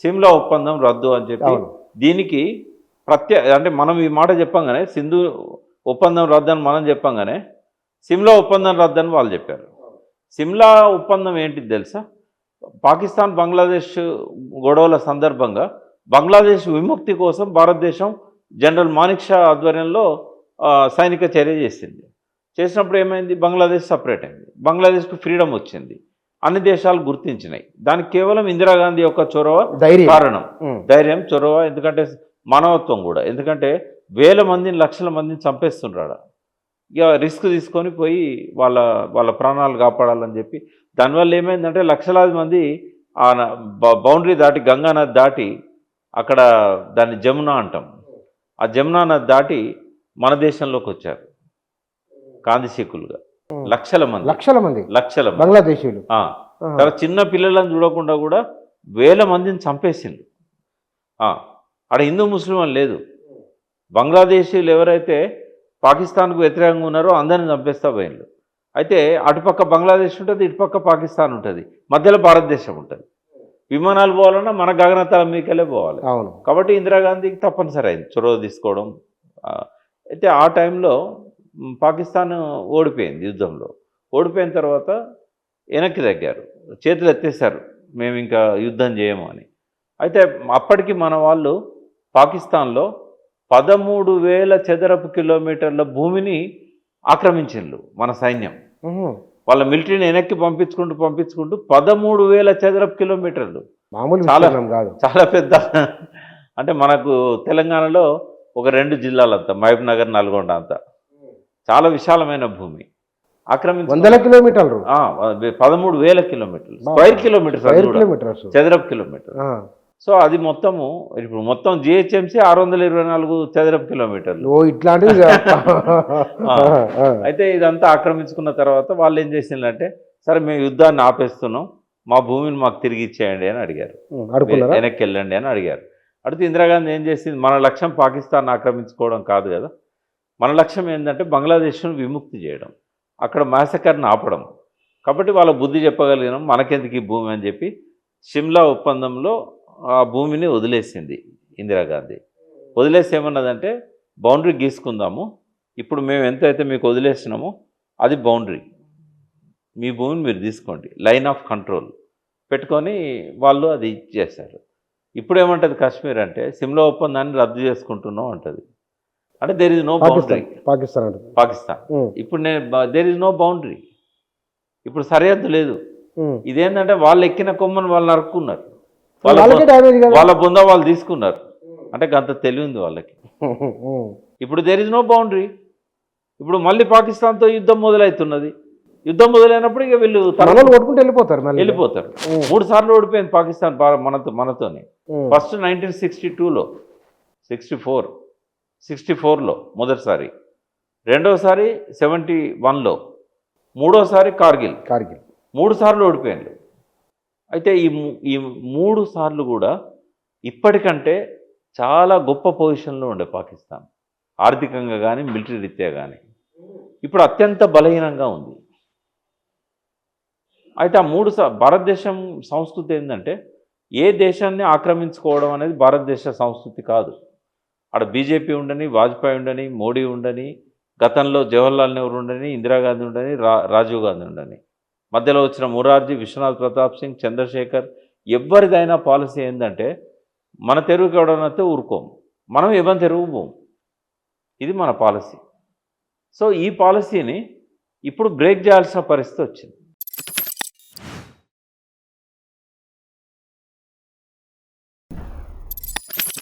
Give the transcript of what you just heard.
సిమ్లా ఒప్పందం రద్దు అని చెప్పి దీనికి అంటే మనం ఈ మాట చెప్పంగానే సింధు ఒప్పందం రద్దు అని మనం చెప్పంగానే సిమ్లా ఒప్పందం రద్దు అని వాళ్ళు చెప్పారు. సిమ్లా ఒప్పందం ఏంటిది తెలుసా? పాకిస్తాన్ బంగ్లాదేశ్ గొడవల సందర్భంగా బంగ్లాదేశ్ విముక్తి కోసం భారతదేశం జనరల్ మానిక్ షా ఆధ్వర్యంలో సైనిక చర్య చేసింది. చేసినప్పుడు ఏమైంది? బంగ్లాదేశ్ సపరేట్ అయింది, బంగ్లాదేశ్కు ఫ్రీడమ్ వచ్చింది, అన్ని దేశాలు గుర్తించినాయి. దానికి కేవలం ఇందిరాగాంధీ యొక్క చొరవ కారణం, ధైర్యం, చొరవ, ఎందుకంటే మానవత్వం కూడా. ఎందుకంటే వేల మందిని లక్షల మందిని చంపేస్తుండ్రాడ, ఇక రిస్క్ తీసుకొని పోయి వాళ్ళ ప్రాణాలు కాపాడాలని చెప్పి. దానివల్ల ఏమైందంటే లక్షలాది మంది ఆ బౌండరీ దాటి, గంగా నది దాటి, అక్కడ దాన్ని జమునా అంటాం, ఆ జమునా నది దాటి మన దేశంలోకి వచ్చారు కాందిశీకులుగా. లక్షల మంది బంగ్లాదేశీయులు. తర్వాత చిన్న పిల్లలను చూడకుండా కూడా వేల మందిని చంపేసిండ్రు. అక్కడ హిందూ ముస్లిం అని లేదు, బంగ్లాదేశీయులు ఎవరైతే పాకిస్తాన్కు వ్యతిరేకంగా ఉన్నారో అందరిని చంపేస్తా పోయిండ్రు. అయితే అటుపక్క బంగ్లాదేశ్ ఉంటుంది, ఇటుపక్క పాకిస్తాన్ ఉంటుంది, మధ్యలో భారతదేశం ఉంటుంది. విమానాలు పోవాలన్నా మన గగనతలం మీకెళ్ళే పోవాలి. కాబట్టి ఇందిరాగాంధీకి తప్పనిసరి అయింది చొరవ తీసుకోవడం. అయితే ఆ టైంలో పాకిస్తాన్ ఓడిపోయింది యుద్ధంలో. ఓడిపోయిన తర్వాత వెనక్కి తగ్గారు, చేతులు ఎత్తేసారు, మేము ఇంకా యుద్ధం చేయము అని. అయితే అప్పటికి మన వాళ్ళు పాకిస్తాన్లో 13,000 చదరపు కిలోమీటర్ల భూమిని ఆక్రమించిండ్రు మన సైన్యం. వాళ్ళ మిలిటరీని వెనక్కి పంపించుకుంటూ 13,000 చదరపు కిలోమీటర్లు, చాలా పెద్ద. అంటే మనకు తెలంగాణలో ఒక 2 జిల్లాలంతా, మహబూబ్ నగర్, నల్గొండ అంతా చాలా విశాలమైన భూమి ఆక్రమించి 100 కిలోమీటర్లు, 13,000 కిలోమీటర్లు, స్క్వేర్ కిలోమీటర్స్, చదరపు కిలోమీటర్. సో అది మొత్తము, ఇప్పుడు మొత్తం జిహెచ్ఎంసీ 624 చదరపు కిలోమీటర్లు. ఇట్లాంటివి. అయితే ఇదంతా ఆక్రమించుకున్న తర్వాత వాళ్ళు ఏం చేసిందంటే, సరే మేము యుద్ధాన్ని ఆపేస్తున్నాం, మా భూమిని మాకు తిరిగి ఇచ్చేయండి అని అడిగారు, వెనక్కి వెళ్ళండి అని అడిగారు. అడిగితే ఇందిరాగాంధీ ఏం చేసింది, మన లక్ష్యం పాకిస్తాన్ ఆక్రమించుకోవడం కాదు కదా, మన లక్ష్యం ఏంటంటే బంగ్లాదేశ్ను విముక్తి చేయడం, అక్కడ మాసకర్ని ఆపడం. కాబట్టి వాళ్ళ బుద్ధి చెప్పగలిగినాం, మనకెందుకు ఈ భూమి అని చెప్పి సిమ్లా ఒప్పందంలో ఆ భూమిని వదిలేసింది ఇందిరాగాంధీ. వదిలేసి ఏమన్నదంటే, బౌండరీ గీసుకుందాము, ఇప్పుడు మేము ఎంతైతే మీకు వదిలేసినామో అది బౌండరీ, మీ భూమిని మీరు తీసుకోండి, లైన్ ఆఫ్ కంట్రోల్ పెట్టుకొని వాళ్ళు అది చేశారు. ఇప్పుడు ఏమంటుంది కాశ్మీర్ అంటే, సిమ్లా ఒప్పందాన్ని రద్దు చేసుకుంటున్నాం అంటది. అంటే there is no boundary, Pakistan. ఇప్పుడు దేర్ ఇస్ నో బౌండరీ, ఇప్పుడు సరిహద్దు లేదు. ఇదేంటంటే వాళ్ళు ఎక్కిన కొమ్మను వాళ్ళు నరుక్కున్నారు, వాళ్ళ బొంద వాళ్ళు తీసుకున్నారు. అంటే గంత తెలివింది వాళ్ళకి. ఇప్పుడు దేర్ ఇస్ నో బౌండరీ. ఇప్పుడు మళ్ళీ పాకిస్తాన్తో యుద్ధం మొదలవుతున్నది. యుద్ధం మొదలైనప్పుడు ఇక వీళ్ళు కొట్టుకుంటూ వెళ్ళిపోతారు. 3 సార్లు ఓడిపోయింది పాకిస్తాన్ మనతోనే. ఫస్ట్ 1962లో, 64లో మొదటిసారి, రెండోసారి 71లో, మూడోసారి కార్గిల్. 3 సార్లు ఓడిపోయింది. అయితే ఈ 3 సార్లు కూడా ఇప్పటికంటే చాలా గొప్ప పొజిషన్లో ఉండే పాకిస్తాన్, ఆర్థికంగా కానీ మిలిటరీ రీత్యా కానీ. ఇప్పుడు అత్యంత బలహీనంగా ఉంది. అయితే ఆ 3 భారతదేశం సంస్కృతి ఏంటంటే, ఏ దేశాన్ని ఆక్రమించుకోవడం అనేది భారతదేశ సంస్కృతి కాదు. అక్కడ బీజేపీ ఉండని, వాజ్పేయి ఉండని, మోడీ ఉండని, గతంలో జవహర్లాల్ నెహ్రూ ఉండని, ఇందిరాగాంధీ ఉండని, రాజీవ్ గాంధీ ఉండని, మధ్యలో వచ్చిన మొరార్జీ, విశ్వనాథ్ ప్రతాప్ సింగ్, చంద్రశేఖర్, ఎవరిదైనా పాలసీ ఏంటంటే, మన తెరువుకి ఎవడనైతే ఊరుకోము, మనం ఎవరి తెరువు పోము, ఇది మన పాలసీ. సో ఈ పాలసీని ఇప్పుడు బ్రేక్ చేయాల్సిన పరిస్థితి వచ్చింది.